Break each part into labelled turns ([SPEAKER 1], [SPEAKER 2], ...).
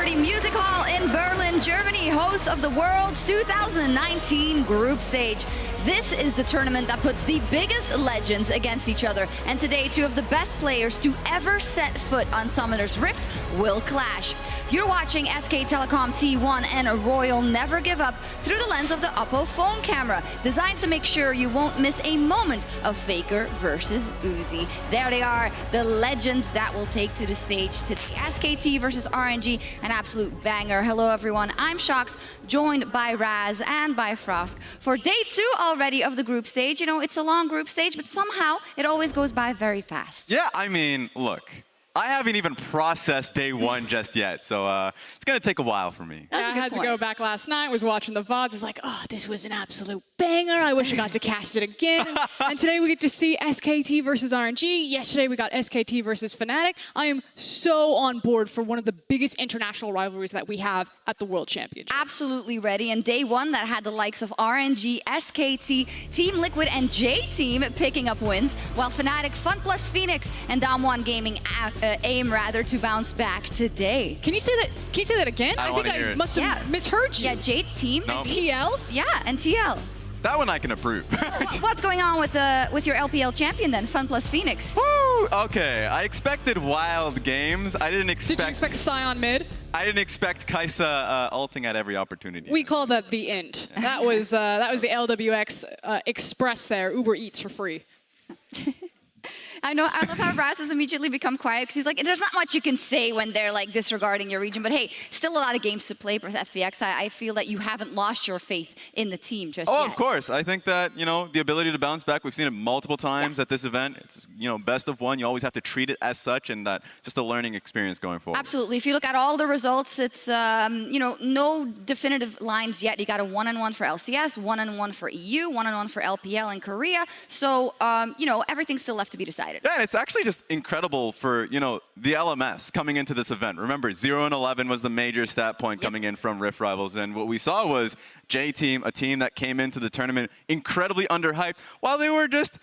[SPEAKER 1] Liberty Music Hall in Berlin, Germany, host of the World's 2019 group stage. This is the tournament that puts the biggest legends against each other. And today, two of the best players to ever set foot on Summoner's Rift will clash. You're watching SK Telecom T1 and Royal Never Give Up through the lens of the Oppo phone camera, designed to make sure you won't miss a moment of Faker versus Uzi. There they are, the legends that will take to the stage today. SKT versus RNG, an absolute banger. Hello everyone, I'm Shox, joined by Raz and by Frosk for day 2 already of the group stage. You know, it's a long group stage, but somehow it always goes by very fast.
[SPEAKER 2] Yeah, I mean, look, I haven't even processed day 1 just yet, so it's going to take a while for me.
[SPEAKER 3] I had to go back last night, was watching the VODS, was like, oh, this was an absolute banger. I wish I got to cast it again. And today we get to see SKT versus RNG. Yesterday we got SKT versus Fnatic. I am so on board for one of the biggest international rivalries that we have at the World Championship.
[SPEAKER 1] Absolutely ready. And day 1 that had the likes of RNG, SKT, Team Liquid, and J-Team picking up wins, while Fnatic, Fun Plus Phoenix, and Dom1 Gaming aim rather to bounce back today.
[SPEAKER 3] Can you say that? Can you say that again?
[SPEAKER 2] I
[SPEAKER 3] think I must have misheard you.
[SPEAKER 1] Yeah, J-Team.
[SPEAKER 2] No.
[SPEAKER 1] And
[SPEAKER 3] TL?
[SPEAKER 1] Yeah, and TL.
[SPEAKER 2] That one I can approve.
[SPEAKER 1] What's going on with your LPL champion then, Fun Plus Phoenix?
[SPEAKER 2] Woo! Okay, I expected wild games. I didn't expect...
[SPEAKER 3] Did you expect Sion mid?
[SPEAKER 2] I didn't expect Kaisa ulting at every opportunity.
[SPEAKER 3] We call that the end. That was the LWX Express there, Uber Eats for free.
[SPEAKER 1] I love how Raz has immediately become quiet because he's like, there's not much you can say when they're like disregarding your region. But hey, still a lot of games to play with FVX. I feel that you haven't lost your faith in the team just yet.
[SPEAKER 2] Oh, of course. I think that, you know, the ability to bounce back, we've seen it multiple times at this event. It's, you know, best of one. You always have to treat it as such, and that just a learning experience going forward.
[SPEAKER 1] Absolutely. If you look at all the results, it's, you know, no definitive lines yet. You got a 1-1 for LCS, 1-1 for EU, 1-1 for LPL in Korea. So, you know, everything's still left to be decided.
[SPEAKER 2] Yeah, and it's actually just incredible for, you know, the LMS coming into this event. Remember, 0-11 was the major stat point coming in from Rift Rivals, and what we saw was J-Team, a team that came into the tournament incredibly underhyped, while they were just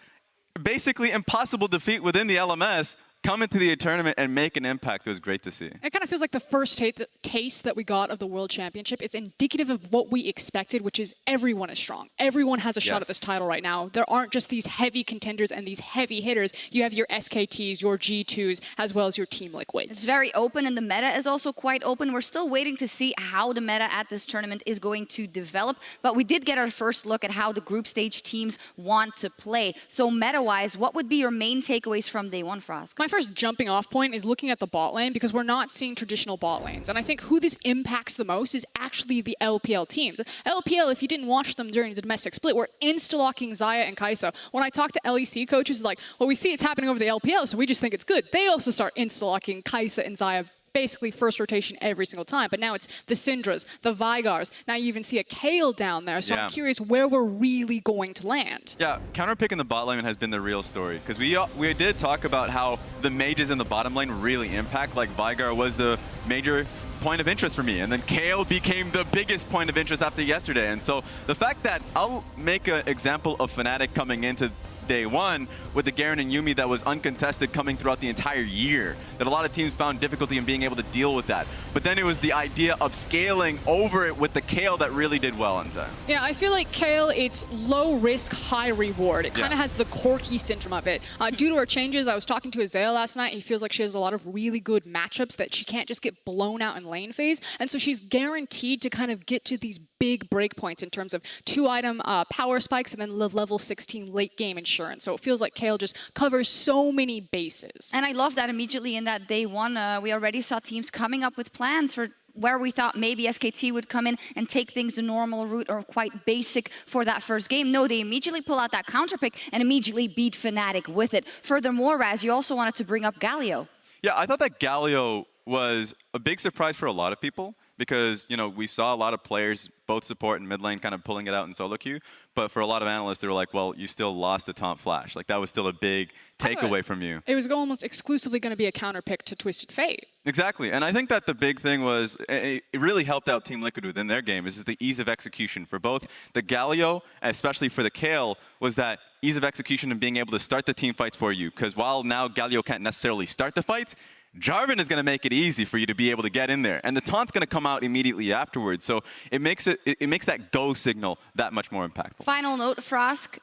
[SPEAKER 2] basically impossible to defeat within the LMS. Come into the tournament and make an impact. It was great to see.
[SPEAKER 3] It kind of feels like the first taste that we got of the World Championship is indicative of what we expected, which is everyone is strong. Everyone has a shot at this title right now. There aren't just these heavy contenders and these heavy hitters. You have your SKTs, your G2s, as well as your Team Liquids.
[SPEAKER 1] It's very open, and the meta is also quite open. We're still waiting to see how the meta at this tournament is going to develop, but we did get our first look at how the group stage teams want to play. So meta-wise, what would be your main takeaways from day 1, Frosk?
[SPEAKER 3] My first jumping off point is looking at the bot lane, because we're not seeing traditional bot lanes. And I think who this impacts the most is actually the LPL teams. LPL, if you didn't watch them during the domestic split, were insta-locking Xayah and Kaisa. When I talk to LEC coaches, like, well, we see it's happening over the LPL, so we just think it's good. They also start insta-locking Kaisa and Xayah basically first rotation every single time. But now it's the Syndras, the Vigars. Now you even see a Kale down there. So I'm curious where we're really going to land.
[SPEAKER 2] Yeah, counter-pick in the bot lane has been the real story. Because we did talk about how the mages in the bottom lane really impact. Like Vigar was the major point of interest for me. And then Kale became the biggest point of interest after yesterday. And so the fact that I'll make an example of Fnatic coming into day 1 with the Garen and Yuumi that was uncontested coming throughout the entire year, that a lot of teams found difficulty in being able to deal with that. But then it was the idea of scaling over it with the Kale that really did well in time.
[SPEAKER 3] Yeah, I feel like Kale, it's low risk, high reward. It kind of has the Corki syndrome of it. Due to her changes, I was talking to Azale last night. He feels like she has a lot of really good matchups that she can't just get blown out in lane phase. And so she's guaranteed to kind of get to these big breakpoints in terms of 2-item power spikes and then level 16 late game insurance. So it feels like Kale just covers so many bases.
[SPEAKER 1] And I love that immediately in that day 1, we already saw teams coming up with plans for where we thought maybe SKT would come in and take things the normal route or quite basic for that first game. No, they immediately pull out that counter pick and immediately beat Fnatic with it. Furthermore, Raz, you also wanted to bring up Galio.
[SPEAKER 2] Yeah, I thought that Galio was a big surprise for a lot of people, because, you know, we saw a lot of players, both support and mid lane, kind of pulling it out in solo queue. But for a lot of analysts, they were like, well, you still lost the Taunt Flash. Like, that was still a big takeaway from you.
[SPEAKER 3] It was almost exclusively going to be a counter pick to Twisted Fate.
[SPEAKER 2] Exactly. And I think that the big thing was, it really helped out Team Liquid within their game, is the ease of execution. For both the Galio, especially for the Kale, was that ease of execution and being able to start the team fights for you. Because while now Galio can't necessarily start the fights, Jarvan is going to make it easy for you to be able to get in there. And the taunt's going to come out immediately afterwards. So it makes that go signal that much more impactful.
[SPEAKER 1] Final note, Frosk,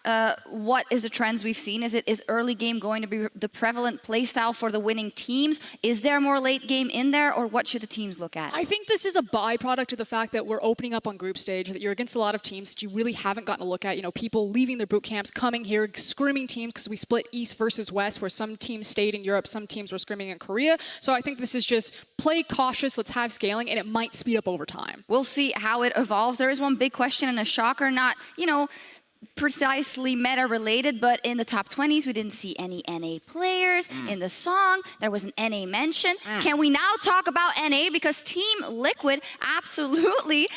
[SPEAKER 1] what is the trends we've seen? Is early game going to be the prevalent playstyle for the winning teams? Is there more late game in there, or what should the teams look at?
[SPEAKER 3] I think this is a byproduct of the fact that we're opening up on group stage, that you're against a lot of teams that you really haven't gotten to look at. You know, people leaving their boot camps, coming here, scrimming teams, because we split East versus West, where some teams stayed in Europe, some teams were scrimming in Korea. So I think this is just play cautious, let's have scaling, and it might speed up over time.
[SPEAKER 1] We'll see how it evolves. There is one big question and a shocker, not, you know, precisely meta related, but in the top 20s we didn't see any NA players. In the song there was an NA mention. Can we now talk about NA, because Team Liquid absolutely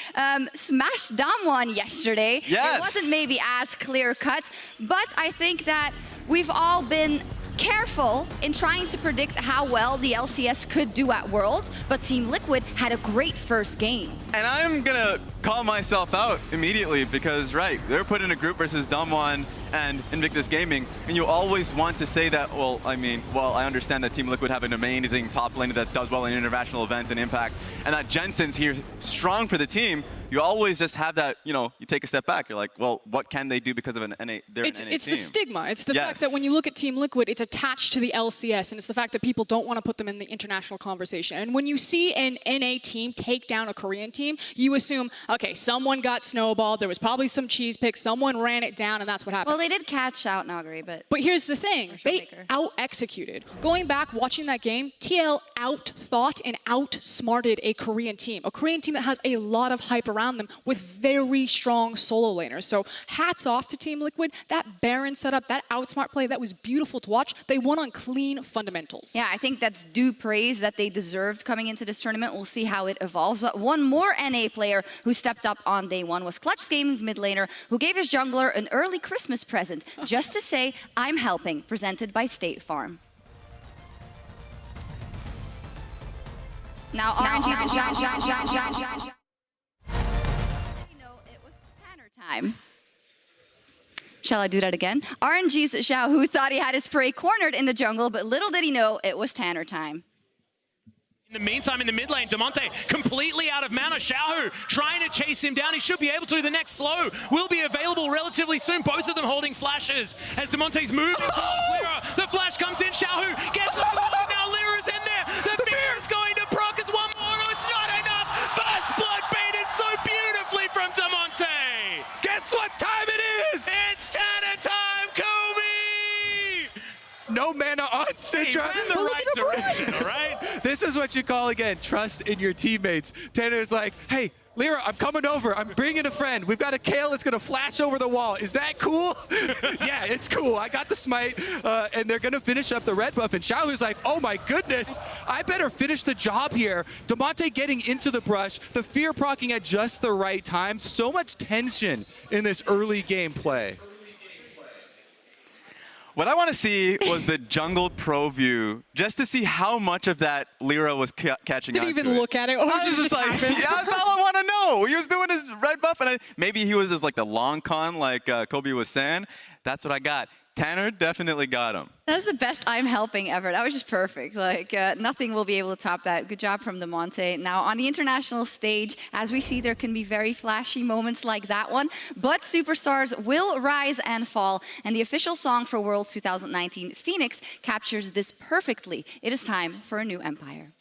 [SPEAKER 1] smashed Damwon yesterday.
[SPEAKER 2] Yes.
[SPEAKER 1] It wasn't maybe as clear cut, but I think that we've all been careful in trying to predict how well the LCS could do at Worlds, but Team Liquid had a great first game.
[SPEAKER 2] And I'm going to call myself out immediately because, right, they're put in a group versus Damwon and Invictus Gaming, and you always want to say that, well, I mean, well, I understand that Team Liquid have an amazing top lane that does well in international events and Impact, and that Jensen's here strong for the team. You always just have that, you know, you take a step back. You're like, well, what can they do because of an NA, their NA team?
[SPEAKER 3] It's the stigma. It's the fact that when you look at Team Liquid, it's attached to the LCS, and it's the fact that people don't want to put them in the international conversation. And when you see an NA team take down a Korean team, you assume, okay, someone got snowballed, there was probably some cheese picks, someone ran it down, and that's what happened.
[SPEAKER 1] Well, they did catch out Nagari, but
[SPEAKER 3] here's the thing, they out-executed. Going back, watching that game, TL out-thought and outsmarted a Korean team that has a lot of hype around them with very strong solo laners. So hats off to Team Liquid. That Baron setup, that outsmart play, that was beautiful to watch. They won on clean fundamentals.
[SPEAKER 1] yeah, I think that's due praise that they deserved coming into this tournament. We'll see how it evolves. But one more NA player who stepped up on day one was Clutch Gaming's mid laner, who gave his jungler an early Christmas present just to say, I'm helping, presented by State Farm. Now, RNG time. Shall I do that again? RNG's Xiao Hu thought he had his prey cornered in the jungle, but little did he know it was Tanner time.
[SPEAKER 4] In the meantime, in the mid lane, Damonte completely out of mana. Xiao Hu trying to chase him down. He should be able to. The next slow will be available relatively soon. Both of them holding flashes as Damonte's moving towards Lyra. The flash comes in. Xiao Hu gets the ball. Now Lyra's in there. The fear is going to proc. It's one more. No, it's not enough. First blood baited so beautifully from Damonte. Guess what time it is? It's Tanner time, Kobe!
[SPEAKER 5] No mana on Syndra.
[SPEAKER 4] Hey, the right direction, all right?
[SPEAKER 5] This is what you call, again, trust in your teammates. Tanner's like, hey, Lyra, I'm coming over. I'm bringing a friend. We've got a Kale that's going to flash over the wall. Is that cool? Yeah, it's cool. I got the smite, and they're going to finish up the red buff. And Xiaohu's like, oh my goodness, I better finish the job here. Damonte getting into the brush, the fear proccing at just the right time. So much tension in this early game play.
[SPEAKER 2] What I want to see was the jungle pro view, just to see how much of that Lyra was catching on to.
[SPEAKER 3] Didn't even look at it. Or
[SPEAKER 2] I was just like,
[SPEAKER 3] happened?
[SPEAKER 2] yeah, that's all I want to know. He was doing his red buff, and maybe he was just like the long con, like Kobe was saying. That's what I got. Tanner definitely got him.
[SPEAKER 1] That's the best I'm helping ever. That was just perfect. Like, nothing will be able to top that. Good job from Damonte. Now, on the international stage, as we see, there can be very flashy moments like that one, but superstars will rise and fall, and the official song for Worlds 2019, Phoenix, captures this perfectly. It is time for a new empire.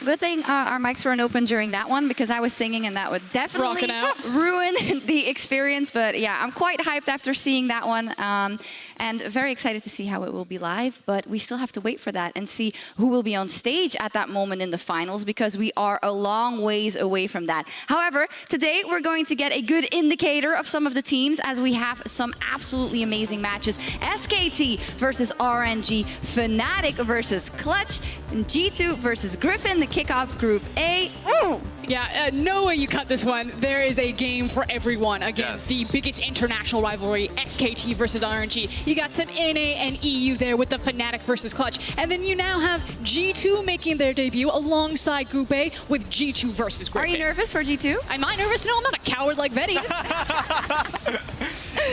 [SPEAKER 1] Good thing our mics weren't open during that one because I was singing and that would definitely
[SPEAKER 3] Rocking out.
[SPEAKER 1] ruin the experience. But yeah, I'm quite hyped after seeing that one and very excited to see how it will be live. But we still have to wait for that and see who will be on stage at that moment in the finals because we are a long ways away from that. However, today we're going to get a good indicator of some of the teams as we have some absolutely amazing matches. SKT versus RNG, Fnatic versus Clutch, and G2 versus Griffin, the kickoff Group A.
[SPEAKER 3] Yeah, no way you cut this one. There is a game for everyone. Again,
[SPEAKER 2] Yes.
[SPEAKER 3] the biggest international rivalry, SKT versus RNG. You got some NA and EU there with the Fnatic versus Clutch. And then you now have G2 making their debut alongside Group A with G2 versus
[SPEAKER 1] Are
[SPEAKER 3] Griffin.
[SPEAKER 1] you nervous for G2?
[SPEAKER 3] Am I nervous? No, I'm not a coward like Betty.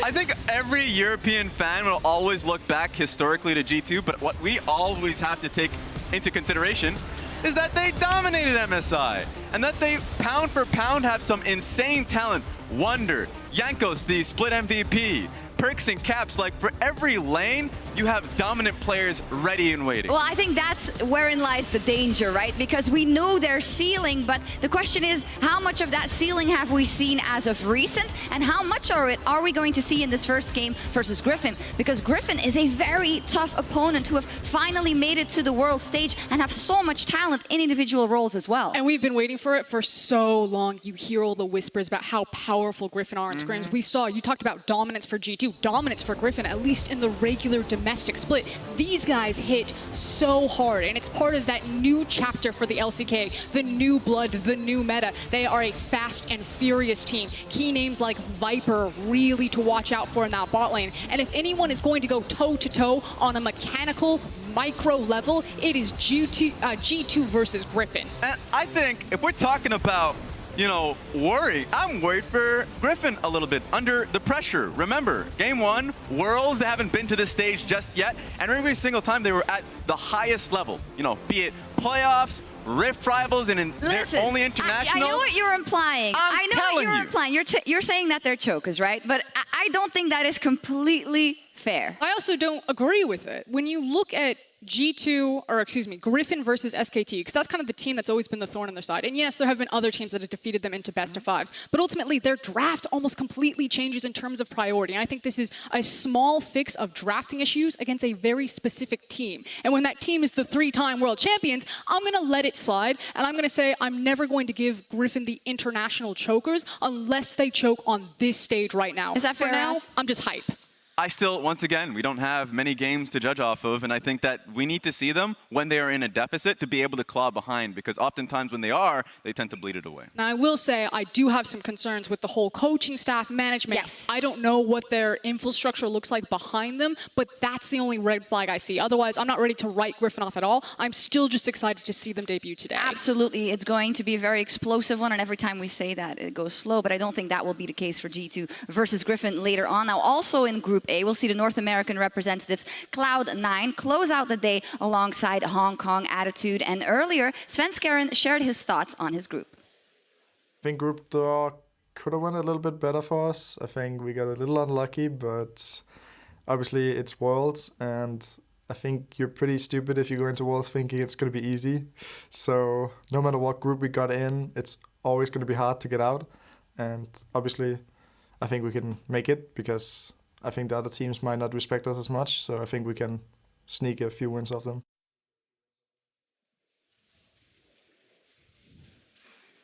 [SPEAKER 2] I think every European fan will always look back historically to G2, but what we always have to take into consideration is that they dominated MSI and that they pound for pound have some insane talent. Wonder, Jankos, the split MVP, Perks and Caps, like for every lane, you have dominant players ready and waiting.
[SPEAKER 1] Well, I think that's wherein lies the danger, right? Because we know their ceiling, but the question is, how much of that ceiling have we seen as of recent? And how much of it are we going to see in this first game versus Griffin? Because Griffin is a very tough opponent who have finally made it to the world stage and have so much talent in individual roles as well.
[SPEAKER 3] And we've been waiting for it for so long. You hear all the whispers about how powerful Griffin are in scrims. We saw, you talked about dominance for G2, dominance for Griffin, at least in the regular domestic split. These guys hit so hard, and it's part of that new chapter for the LCK, the new blood, the new meta. They are a fast and furious team. Key names like Viper really to watch out for in that bot lane. And if anyone is going to go toe-to-toe on a mechanical, micro level, it is G2 versus Griffin.
[SPEAKER 2] And I think if we're talking about, you know, worry, I'm worried for Griffin a little bit under the pressure. Remember, game one, Worlds, they haven't been to this stage just yet, and every single time they were at the highest level, you know, be it playoffs, Rift Rivals, and they're only international.
[SPEAKER 1] I know what you're implying. I know what you're implying. You're saying that they're chokers, right? But I don't think that is completely fair.
[SPEAKER 3] I also don't agree with it. When you look at Griffin versus SKT, because that's kind of the team that's always been the thorn on their side. And yes, there have been other teams that have defeated them into best of fives, but ultimately their draft almost completely changes in terms of priority. And I think this is a small fix of drafting issues against a very specific team. And when that team is the 3-time world champions, I'm going to let it slide, and I'm going to say I'm never going to give Griffin the international chokers unless they choke on this stage right now.
[SPEAKER 1] Is that fair?
[SPEAKER 3] For now, I'm just hype.
[SPEAKER 2] I still, once again, we don't have many games to judge off of, and I think that we need to see them when they are in a deficit to be able to claw behind, because oftentimes when they are, they tend to bleed it away.
[SPEAKER 3] Now, I will say I do have some concerns with the whole coaching staff management.
[SPEAKER 1] Yes.
[SPEAKER 3] I don't know what their infrastructure looks like behind them, but that's the only red flag I see. Otherwise, I'm not ready to write Griffin off at all. I'm still just excited to see them debut today.
[SPEAKER 1] Absolutely. It's going to be a very explosive one, and every time we say that, it goes slow, but I don't think that will be the case for G2 versus Griffin later on. Now, also in Group A, we'll see the North American representatives Cloud9 close out the day alongside Hong Kong Attitude, and earlier, Svenskeren shared his thoughts on his group.
[SPEAKER 6] I think group draw could have went a little bit better for us. I think we got a little unlucky, but obviously it's Worlds, and I think you're pretty stupid if you go into Worlds thinking it's going to be easy. So no matter what group we got in, it's always going to be hard to get out. And obviously, I think we can make it because I think the other teams might not respect us as much. So I think we can sneak a few wins off them.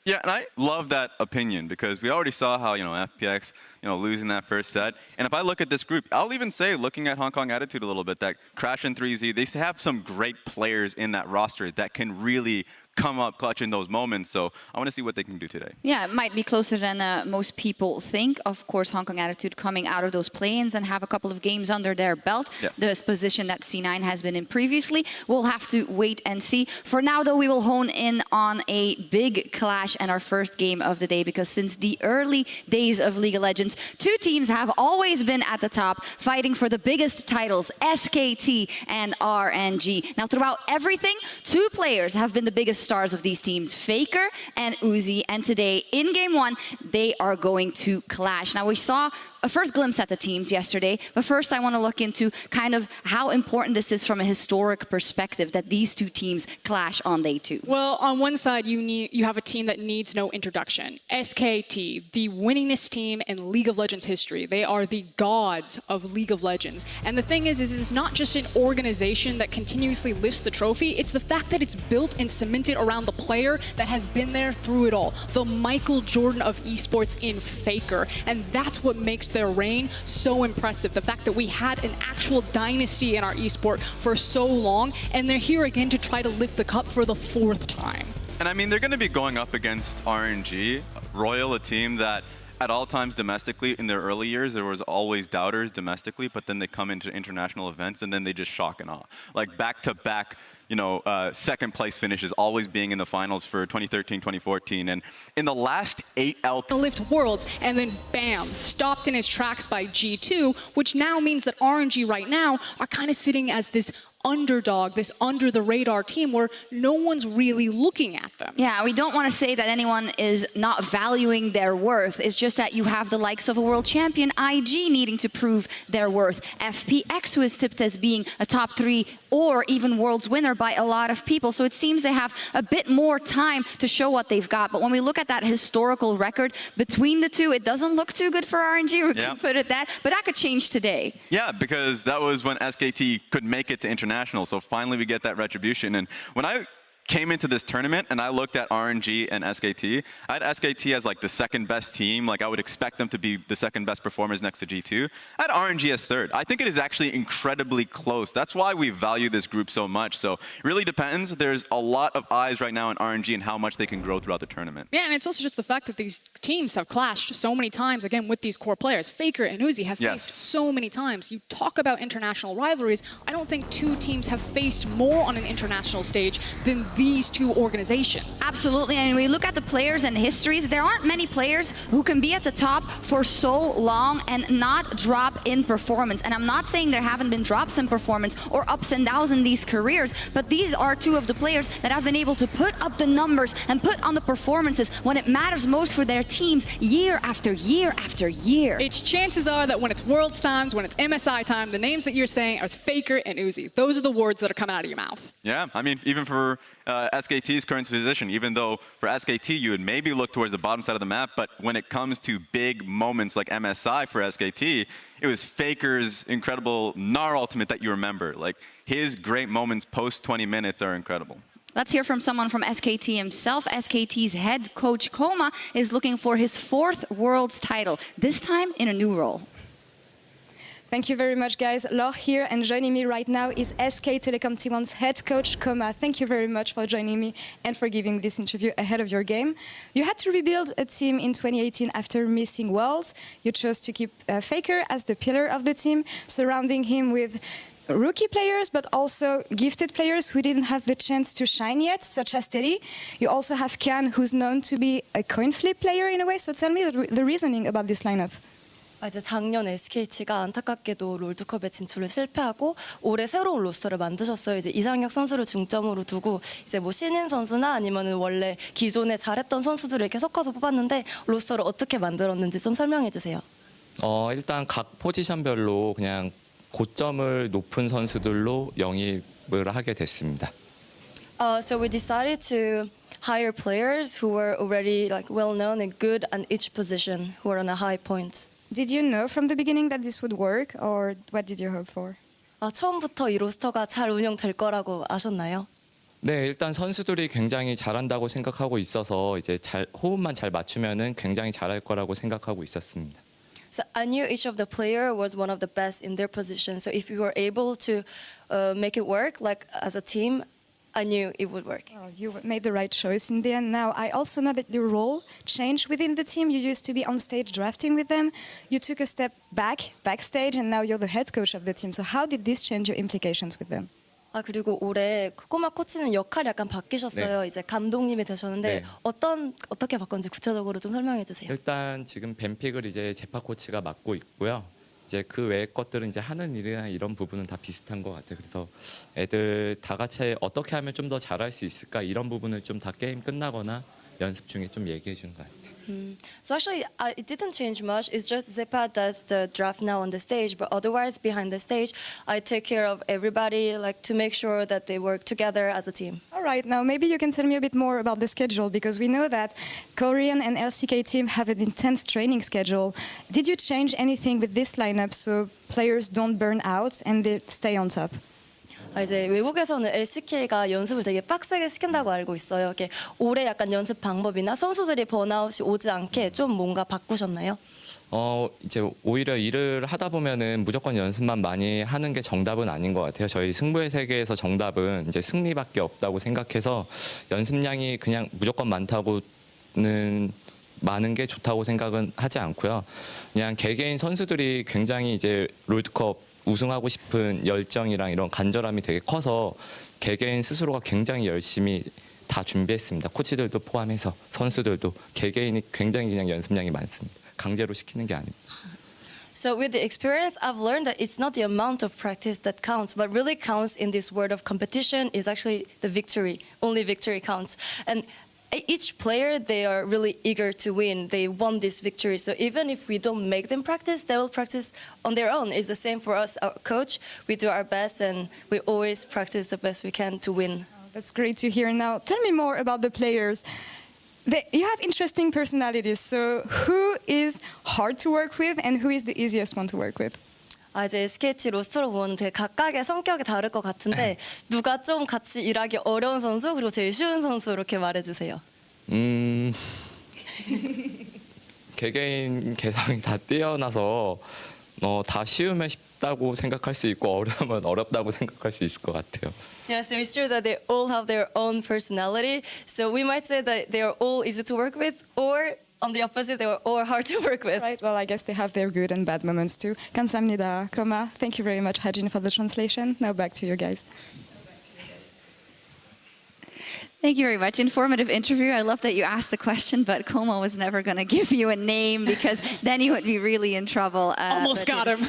[SPEAKER 2] Yeah, and I love that opinion because we already saw how, FPX, losing that first set. And if I look at this group, I'll even say, looking at Hong Kong Attitude a little bit, that Crash and 3Z, they have some great players in that roster that can really come up clutch in those moments. So I want to see what they can do today.
[SPEAKER 1] Yeah, it might be closer than most people think. Of course, Hong Kong Attitude coming out of those play-ins and have a couple of games under their belt.
[SPEAKER 2] Yes.
[SPEAKER 1] The position that C9 has been in previously. We'll have to wait and see. For now, though, we will hone in on a big clash and our first game of the day, because since the early days of League of Legends, two teams have always been at the top, fighting for the biggest titles, SKT and RNG. Now, throughout everything, two players have been the biggest stars of these teams, Faker and Uzi, and today in game one they are going to clash. Now we saw a first glimpse at the teams yesterday, but first I want to look into kind of how important this is from a historic perspective that these two teams clash on day 2.
[SPEAKER 3] Well, on one side, you have a team that needs no introduction. SKT, the winningest team in League of Legends history. They are the gods of League of Legends. And the thing is it's not just an organization that continuously lifts the trophy. It's the fact that it's built and cemented around the player that has been there through it all. The Michael Jordan of esports in Faker. And that's what makes their reign so impressive. The fact that we had an actual dynasty in our esport for so long, and they're here again to try to lift the cup for the 4th time.
[SPEAKER 2] And I mean, they're going to be going up against RNG, Royal, a team that at all times domestically in their early years, there was always doubters domestically, but then they come into international events and then they just shock and awe. Like back-to-back, second place finishes, always being in the finals for 2013, 2014. And in the last 8
[SPEAKER 3] Lift Worlds, and then bam, stopped in his tracks by G2, which now means that RNG right now are kind of sitting as this underdog, this under-the-radar team where no one's really looking at them.
[SPEAKER 1] Yeah, we don't want to say that anyone is not valuing their worth. It's just that you have the likes of a world champion, IG, needing to prove their worth. FPX, who is tipped as being a top 3 or even world's winner by a lot of people. So it seems they have a bit more time to show what they've got. But when we look at that historical record between the two, it doesn't look too good for RNG, we can put it that. But that could change today.
[SPEAKER 2] Yeah, because that was when SKT could make it to international. So finally we get that retribution. And when I came into this tournament and I looked at RNG and SKT, I had SKT as like the second best team. Like I would expect them to be the second best performers next to G2. I had RNG as third. I think it is actually incredibly close. That's why we value this group so much. So it really depends. There's a lot of eyes right now on RNG and how much they can grow throughout the tournament.
[SPEAKER 3] Yeah, and it's also just the fact that these teams have clashed so many times, again, with these core players. Faker and Uzi have faced so many times. You talk about international rivalries, I don't think two teams have faced more on an international stage than these two organizations.
[SPEAKER 1] Absolutely, and when we look at the players and histories, there aren't many players who can be at the top for so long and not drop in performance. And I'm not saying there haven't been drops in performance or ups and downs in these careers, but these are two of the players that have been able to put up the numbers and put on the performances when it matters most for their teams year after year after year.
[SPEAKER 3] It's chances are that when it's Worlds times, when it's MSI time, the names that you're saying are Faker and Uzi. Those are the words that are coming out of your mouth.
[SPEAKER 2] Yeah, I mean, even for SKT's current position, even though for SKT you would maybe look towards the bottom side of the map, but when it comes to big moments like MSI for SKT, it was Faker's incredible Gnar ultimate that you remember. Like his great moments post 20 minutes are incredible.
[SPEAKER 1] Let's hear from someone from SKT himself. SKT's head coach Koma is looking for his 4th Worlds title, this time in a new role.
[SPEAKER 7] Thank you very much, guys. Laure here, and joining me right now is SK Telecom T1's head coach, Koma. Thank you very much for joining me and for giving this interview ahead of your game. You had to rebuild a team in 2018 after missing Worlds. You chose to keep Faker as the pillar of the team, surrounding him with rookie players, but also gifted players who didn't have the chance to shine yet, such as Teddy. You also have Kian, who's known to be a coin flip player in a way. So tell me the reasoning about this lineup.
[SPEAKER 8] 이제 작년 SKT가 안타깝게도 롤드컵에 진출을 실패하고 올해 새로운 로스터를 만드셨어요. 이제 이상혁 선수를 중점으로 두고 이제 뭐 신인 선수나 아니면은 원래 기존에 잘했던 선수들을 이렇게 섞어서 뽑았는데 로스터를 어떻게 만들었는지 좀 설명해 주세요.
[SPEAKER 9] 일단 각 포지션별로 그냥 고점을 높은 선수들로 영입을 하게 됐습니다.
[SPEAKER 8] So we decided to hire players who were already like well known and good at each position, who are on a high point.
[SPEAKER 7] Did you know from the beginning that this would work, or what did you hope for?
[SPEAKER 8] 처음부터 이 로스터가 잘 운영될 거라고 아셨나요?
[SPEAKER 9] 네, 일단 선수들이 굉장히 잘한다고 생각하고 있어서 이제 호흡만 잘 맞추면은 굉장히 잘할 거라고 생각하고 있었습니다.
[SPEAKER 8] So I knew each of the player was one of the best in their position. So if we were able to make it work, like as a team, I knew it would work.
[SPEAKER 7] Oh, you made the right choice in the end. Now, I also know that your role changed within the team. You used to be on stage drafting with them. You took a step backstage, and now you're the head coach of the team. So how did this change your implications with them?
[SPEAKER 8] 그리고 올해 코마 코치는 역할이 약간 바뀌셨어요.
[SPEAKER 9] 네.
[SPEAKER 8] 이제 감독님이 되셨는데
[SPEAKER 9] 네.
[SPEAKER 8] 어떻게 바꿨는지 구체적으로 좀 설명해 주세요.
[SPEAKER 9] 일단 지금 뱀픽을 이제 제파 코치가 맡고 있고요. 이제 그 외의 것들은 이제 하는 일이나 이런 부분은 다 비슷한 것 같아요. 그래서 애들 다 같이 어떻게 하면 좀 더 잘할 수 있을까 이런 부분을 좀 다 게임 끝나거나 연습 중에 좀 얘기해 주는 것 같아요.
[SPEAKER 8] So actually, it didn't change much. It's just Zepa does the draft now on the stage, but otherwise behind the stage, I take care of everybody, like to make sure that they work together as a team.
[SPEAKER 7] All right, now maybe you can tell me a bit more about the schedule, because we know that Korean and LCK team have an intense training schedule. Did you change anything with this lineup so players don't burn out and they stay on top?
[SPEAKER 8] 이제 외국에서는 LCK가 연습을 되게 빡세게 시킨다고 알고 있어요. 이렇게 올해 약간 연습 방법이나 선수들이 번아웃이 오지 않게 좀 뭔가 바꾸셨나요?
[SPEAKER 9] 이제 오히려 일을 하다 보면은 무조건 연습만 많이 하는 게 정답은 아닌 것 같아요. 저희 승부의 세계에서 정답은 이제 승리밖에 없다고 생각해서 연습량이 그냥 무조건 많다고는 많은 게 좋다고 생각은 하지 않고요. 그냥 개개인 선수들이 굉장히 이제 롤드컵 우승하고 싶은 열정이랑 이런 간절함이 되게 커서 개개인 스스로가 굉장히 열심히 다 준비했습니다. 코치들도 포함해서 선수들도 개개인이 굉장히 그냥 연습량이 많습니다. 강제로 시키는 게 아니고.
[SPEAKER 8] So with the experience, I've learned that it's not the amount of practice that counts, but really counts in this world of competition is actually the victory. Only victory counts. And each player, they are really eager to win. They want this victory. So even if we don't make them practice, they will practice on their own. It's the same for us, our coach. We do our best and we always practice the best we can to win.
[SPEAKER 7] That's great to hear. Now, tell me more about the players. You have interesting personalities. So who is hard to work with and who is the easiest one to work with?
[SPEAKER 8] 이제 SKT 로스터로 보면 되게 각각의 성격이 다를 것 같은데 누가 좀 같이 일하기 어려운 선수 그리고 제일 쉬운 선수 이렇게 말해주세요.
[SPEAKER 9] 개개인 개성이 다 뛰어나서 다 쉬우면 쉽다고 생각할 수 있고 어려우면 어렵다고 생각할 수 있을 것 같아요.
[SPEAKER 8] Yeah, so it's true that they all have their own personality. So we might say that they are all easy to work with, or on the opposite, they are all hard to work with.
[SPEAKER 7] Right, well, I guess they have their good and bad moments too. 감사합니다, Koma. Thank you very much, Hajin, for the translation. Now back to you guys.
[SPEAKER 1] Thank you very much. Informative interview. I love that you asked the question, but Koma was never going to give you a name because then you would be really in trouble.
[SPEAKER 3] Almost got him.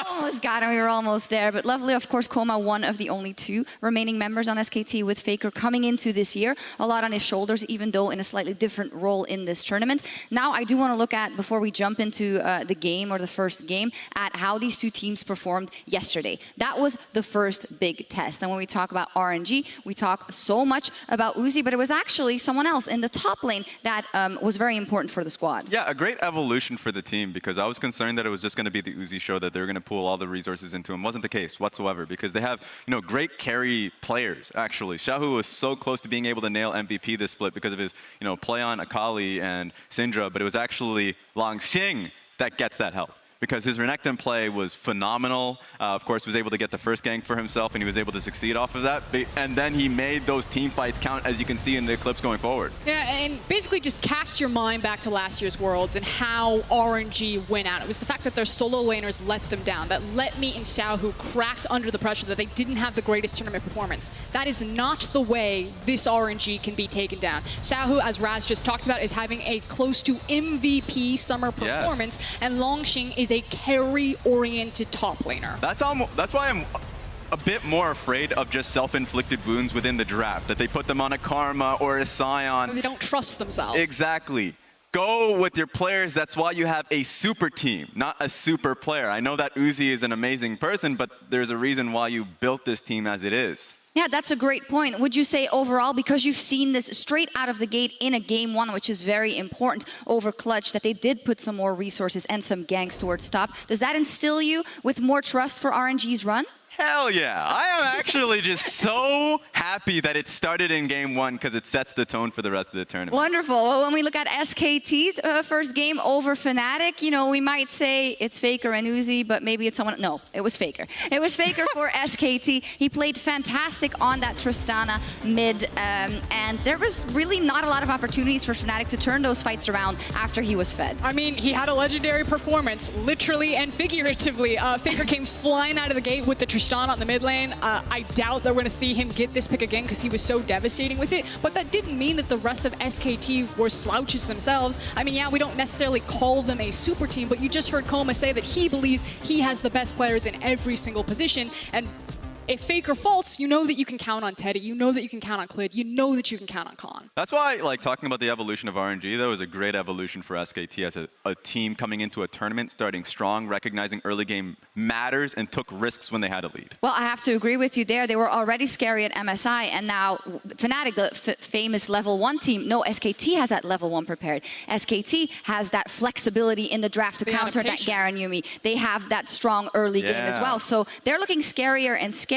[SPEAKER 1] Almost got him. We were almost there. But lovely, of course, Koma, one of the only two remaining members on SKT with Faker coming into this year. A lot on his shoulders, even though in a slightly different role in this tournament. Now, I do want to look at, before we jump into the game or the first game, at how these two teams performed yesterday. That was the first big test. And when we talk about RNG, we talk so much about Uzi, but it was actually someone else in the top lane that was very important for the squad.
[SPEAKER 2] Yeah, a great evolution for the team because I was concerned that it was just going to be the Uzi show, that they were going to pull all the resources into him. Wasn't the case whatsoever because they have, great carry players, actually. Xiaohu was so close to being able to nail MVP this split because of his, play on Akali and Syndra, but it was actually Lang Xing that gets that help. Because his Renekton play was phenomenal. Of course, was able to get the first gank for himself, and he was able to succeed off of that. And then he made those team fights count, as you can see in the clips going forward.
[SPEAKER 3] Yeah, and basically just cast your mind back to last year's Worlds and how RNG went out. It was the fact that their solo laners let them down, that Letme and Xiaohu cracked under the pressure, that they didn't have the greatest tournament performance. That is not the way this RNG can be taken down. Xiaohu, as Raz just talked about, is having a close to MVP summer performance, and Longxing is a carry-oriented top laner.
[SPEAKER 2] That's why I'm a bit more afraid of just self-inflicted wounds within the draft, that they put them on a Karma or a Scion.
[SPEAKER 3] They don't trust themselves.
[SPEAKER 2] Exactly. Go with your players. That's why you have a super team, not a super player. I know that Uzi is an amazing person, but there's a reason why you built this team as it is.
[SPEAKER 1] Yeah, that's a great point. Would you say overall, because you've seen this straight out of the gate in a game one, which is very important over Clutch, that they did put some more resources and some ganks towards top, does that instill you with more trust for RNG's run?
[SPEAKER 2] Hell yeah. I am actually just so happy that it started in game one because it sets the tone for the rest of the tournament.
[SPEAKER 1] Wonderful. Well, when we look at SKT's first game over Fnatic, we might say it's Faker and Uzi, but maybe it's someone. No, it was Faker. It was Faker for SKT. He played fantastic on that Tristana mid, and there was really not a lot of opportunities for Fnatic to turn those fights around after he was fed.
[SPEAKER 3] I mean, he had a legendary performance, literally and figuratively. Faker came flying out of the gate with the Tristana on the mid lane. I doubt that we're going to see him get this pick again because he was so devastating with it, but that didn't mean that the rest of SKT were slouches themselves. I mean, yeah, we don't necessarily call them a super team, but you just heard Koma say that he believes he has the best players in every single position, and if Faker faults, you know that you can count on Teddy, you know that you can count on Clid, you know that you can count on Khan.
[SPEAKER 2] That's why, like, talking about the evolution of RNG, though, is a great evolution for SKT as a team coming into a tournament, starting strong, recognizing early game matters, and took risks when they had a lead.
[SPEAKER 1] Well, I have to agree with you there. They were already scary at MSI, and now Fnatic, the famous level 1 team, no, SKT has that level 1 prepared. SKT has that flexibility in the draft to counter that Garen Yuumi. They have that strong early game as well. So they're looking scarier and scarier.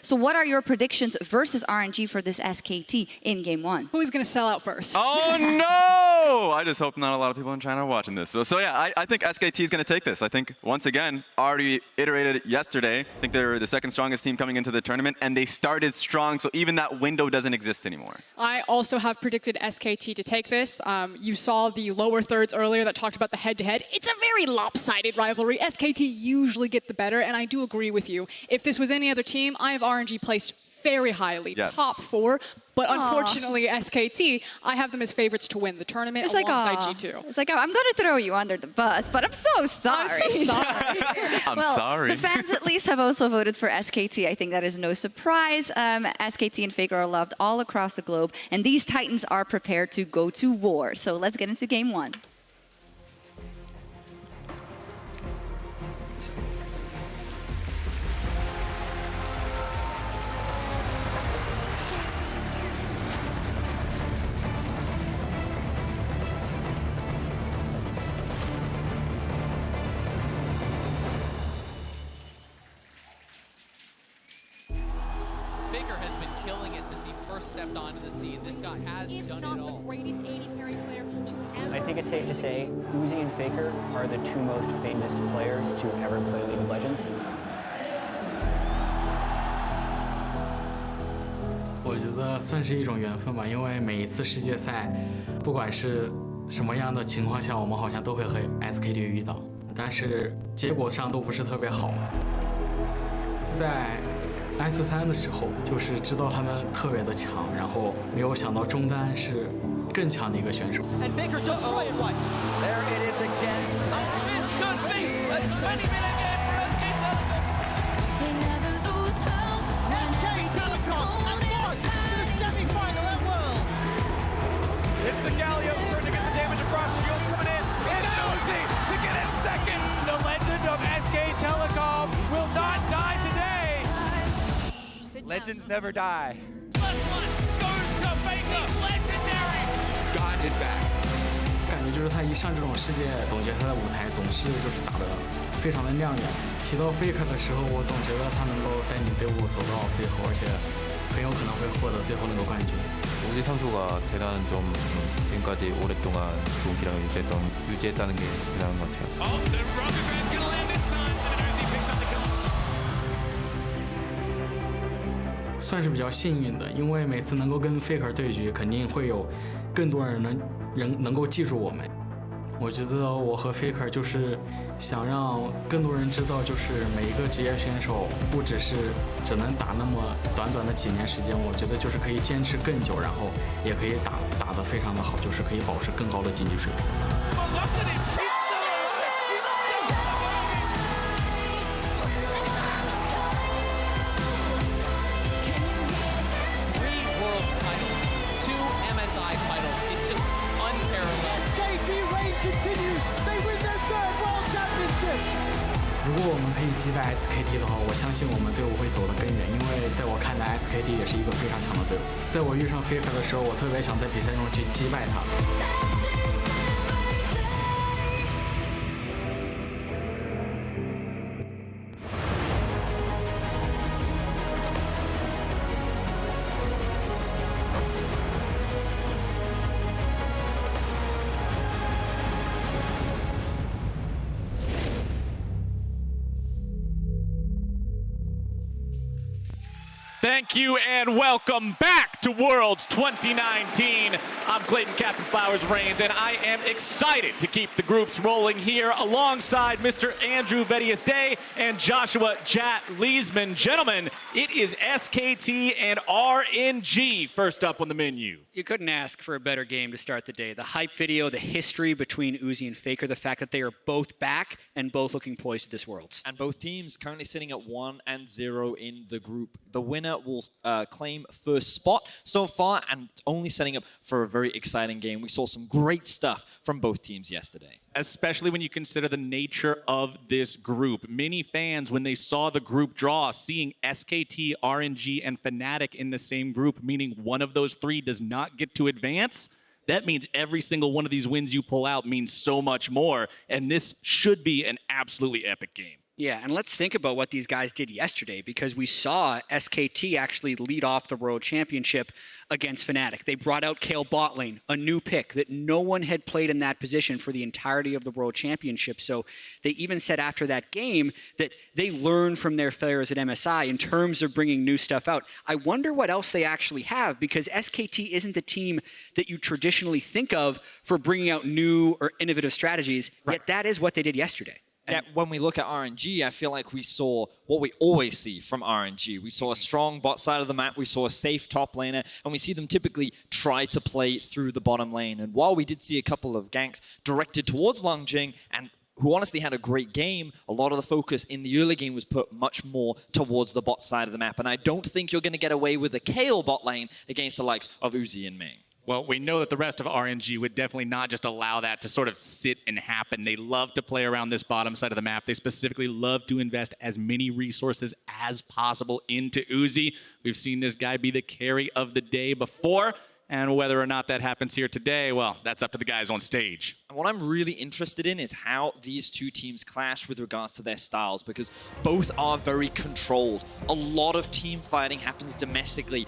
[SPEAKER 1] So what are your predictions versus RNG for this SKT in game 1?
[SPEAKER 3] Who's going to sell out first?
[SPEAKER 2] Oh, no! I just hope not a lot of people in China are watching this. So yeah, I think SKT is going to take this. I think, once again, already iterated yesterday. I think they're the second strongest team coming into the tournament, and they started strong, so even that window doesn't exist anymore.
[SPEAKER 3] I also have predicted SKT to take this. You saw the lower thirds earlier that talked about the head-to-head. It's a very lopsided rivalry. SKT usually get the better, and I do agree with you. If this was any other team, I have RNG placed very highly, top 4. But unfortunately, SKT, I have them as favorites to win the tournament alongside G2.
[SPEAKER 1] It's like, I'm going to throw you under the bus, but I'm so sorry.
[SPEAKER 3] I'm so sorry.
[SPEAKER 2] I'm sorry.
[SPEAKER 1] The fans at least have also voted for SKT. I think that is no surprise. SKT and Faker are loved all across the globe, and these Titans are prepared to go to war. So let's get into game 1.
[SPEAKER 10] Faker has been killing it since he first stepped onto the scene. This guy has done it all.
[SPEAKER 11] I think it's safe to say Uzi and Faker are the 2 most famous players to ever play League of Legends.
[SPEAKER 12] 我觉得算是一种缘分吧，因为每一次世界赛，不管是什么样的情况下，我们好像都会和 SKT 遇到，但是结果上都不是特别好。在 S3 的时候，就是知道他们特别的强，然后没有想到中单是更强的一个选手。
[SPEAKER 13] And Baker just played once. There it is again. Oh, this could be a 20-minute game for SK Telecom. SK Telecom advance to the semi-final at Worlds. It's the Gallios trying to get the damage across. Shields coming in. It's Uzi to get his second. The legend of SK Telecom will not die today. Legends never die.
[SPEAKER 10] Plus one goes to Faker. Legendary.
[SPEAKER 5] God is back.
[SPEAKER 12] 感觉就是他一上这种世界总决赛的舞台，总是就是打得非常的亮眼。提到 Faker 的时候，我总觉得他能够带领队伍走到最后，而且很有可能会获得最后那个冠军。
[SPEAKER 14] 우지 선수가 대단한 좀 지금까지 오랫동안 좋은 기량을 유지했다는 게 대단한 것 같아요.
[SPEAKER 4] Oh, the rocket band's gonna land this time, and Uzi picks up the kill.
[SPEAKER 12] 算是比较幸运的，因为每次能够跟 Faker 对局，肯定会有更多人能够记住我们。我觉得我和 Faker 就是想让更多人知道，就是每一个职业选手不只是只能打那么短短的几年时间，我觉得就是可以坚持更久，然后也可以打得非常的好，就是可以保持更高的竞技水平。 如果我们可以击败 SKT 的话，我相信我们队伍会走得更远，因为在我看来 SKT 也是一个非常强的队伍。在我遇上 Faker 的时候，我特别想在比赛中去击败他。
[SPEAKER 1] All
[SPEAKER 15] Thank you and welcome back to Worlds 2019. I'm Clayton Captain Flowers Reigns, and I am excited to keep the groups rolling here alongside Mr. Andrew Vedius Day and Joshua Jat Leesman. Gentlemen, it is SKT and RNG first up on the menu.
[SPEAKER 16] You couldn't ask for a better game to start the day. The hype video, the history between Uzi and Faker, the fact that they are both back and both looking poised to this Worlds.
[SPEAKER 17] And both teams currently sitting at 1-0 in the group. The winner will claim first spot so far, and it's only setting up for a very exciting game. We saw some great stuff from both teams yesterday.
[SPEAKER 15] Especially when you consider the nature of this group. Many fans, when they saw the group draw, seeing SKT, RNG, and Fnatic in the same group, meaning one of those three does not get to advance, that means every single one of these wins you pull out means so much more, and this should be an absolutely epic game.
[SPEAKER 16] Yeah, and let's think about what these guys did yesterday, because we saw SKT actually lead off the World Championship against Fnatic. They brought out Kayle bot lane, a new pick that no one had played in that position for the entirety of the World Championship. So they even said after that game that they learned from their failures at MSI in terms of bringing new stuff out. I wonder what else they actually have, because SKT isn't the team that you traditionally think of for bringing out new or innovative strategies, yet that is what they did yesterday.
[SPEAKER 17] Yeah, when we look at RNG, I feel like we saw what we always see from RNG. We saw a strong bot side of the map, we saw a safe top laner, and we see them typically try to play through the bottom lane. And while we did see a couple of ganks directed towards Longjing, and who honestly had a great game, a lot of the focus in the early game was put much more towards the bot side of the map. And I don't think you're going to get away with a Kayle bot lane against the likes of Uzi and Ming.
[SPEAKER 15] Well, we know that the rest of RNG would definitely not just allow that to sort of sit and happen. They love to play around this bottom side of the map. They specifically love to invest as many resources as possible into Uzi. We've seen this guy be the carry of the day before, and whether or not that happens here today, well, that's up to the guys on stage.
[SPEAKER 17] And what I'm really interested in is how these two teams clash with regards to their styles, because both are very controlled. A lot of team fighting happens domestically